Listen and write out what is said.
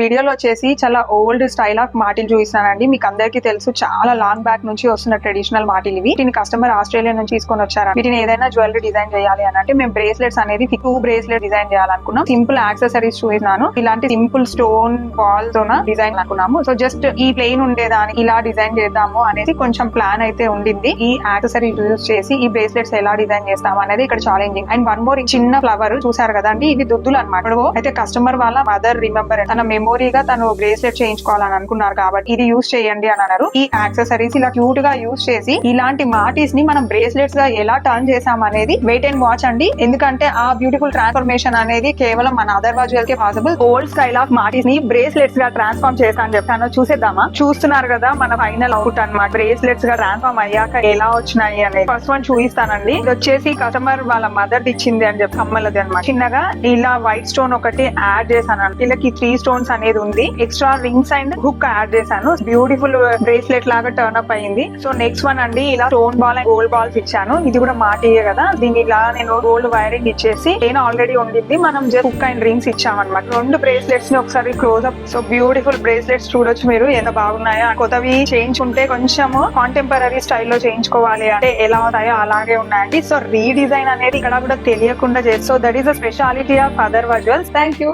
వీడియోలో వచ్చేసి చాలా ఓల్డ్ స్టైల్ ఆఫ్ మాటిల్ చూపిస్తానండి. మీకు అందరికీ తెలుసు చాలా లాంగ్ బ్యాక్ నుంచి వస్తున్న ట్రెడిషనల్ మాటిల్ ఇవి. వీటిని కస్టమర్ ఆస్ట్రేలియా నుంచి తీసుకొని వచ్చారు. వీటిని ఏదైనా జ్యువెలరీ డిజైన్ చేయాలి అని అంటే మేము బ్రేస్లెట్స్ అనేది 2 బ్రేస్లెట్ డిజైన్ చేయాలనుకున్నాం. సింపుల్ యాక్సెసరీస్ చూసినాను. ఇలాంటి సింపుల్ స్టోన్ బాల్ తోన డిజైన్ అనుకున్నాము. సో జస్ట్ ఈ ప్లెయిన్ ఉండేదానికి ఇలా డిజైన్ చేద్దాము అనేది కొంచెం ప్లాన్ అయితే ఉండింది. ఈ యాక్సెసరీ యూజ్ చేసి ఈ బ్రేస్లెట్స్ ఎలా డిజైన్ చేస్తాము అనేది ఇక్కడ ఛాలెంజింగ్. అండ్ వన్ మోర్ చిన్న ఫ్లవర్ చూసారు కదండి, ఇది దుద్దులు అనమాట. అయితే కస్టమర్ వాళ్ళ మదర్ రిమెంబర్ తన మెమోరీగా తను బ్రేస్లెట్ చేయించుకోవాలని అనుకున్నారు కాబట్టి ఇది యూజ్ చేయండి అని అన్నారు. ఈ యాక్సెసరీస్ ఇలా క్యూట్ గా యూజ్ చేసి ఇలాంటి మాటీస్ ని మనం బ్రేస్లెట్స్ గా ఎలా టర్న్ చేసాం అనేది వెయిట్ అండ్ వాచ్ అండి. ఎందుకంటే ఆ బ్యూటిఫుల్ ట్రాన్స్ఫర్మేషన్ అనేది కేవలం మన అదర్వైజ్ కే పాసిబుల్. ఓల్డ్ స్టైల్ ఆఫ్ మాటీస్ ని బ్రేస్లెట్స్ గా ట్రాన్స్ఫార్మ్ చేస్తాను చెప్తాను. చూసేద్దామా? చూస్తున్నారు కదా మన ఫైనల్ అవుట్ అన్నమాట. బ్రేస్లెట్స్ గా ట్రాన్స్ఫార్మ్ అయ్యాక ఎలా వచ్చినాయి అనేది ఫస్ట్ వన్ చూపిస్తానండి. ఇది వచ్చేసి కస్టమర్ వాళ్ళ మదర్ ఇచ్చింది అని చెప్పి కమ్మలది అనమాట. చిన్నగా ఇలా వైట్ స్టోన్ ఒకటి యాడ్ చేశాను. వీళ్ళకి 3 స్టోన్స్ అనేది ఉంది. Extra rings and hook add చేశాను. బ్యూటిఫుల్ బ్రేస్లెట్ లాగా టర్న్ అప్ అయింది. సో నెక్స్ట్ వన్ అండి, ఇలా stone ball and gold balls ఇచ్చాను. ఇది కూడా మాటియే కదా, దీన్ని ఇలా నేను గోల్డ్ వైరింగ్ ఇచ్చేసి నేను ఆల్రెడీ ఉండింది, మనం జస్ట్ హుక్ అండ్ రింగ్స్ ఇచ్చామన్నమాట. 2 బ్రేస్లెట్స్ ని ఒకసారి close up. So beautiful bracelets చూడొచ్చు మీరు ఎంత బాగున్నాయో. కొత్తవి చేయించుకుంటే కొంచెం కాంటెంపరీ స్టైల్లో చేయించుకోవాలి అంటే ఎలా అవుతాయో అలాగే ఉన్నాయండి. సో రీడిజైన్ అనేది ఇక్కడ కూడా తెలియకుండా చేసి, so that is the speciality of otherwise jewels. Thank you.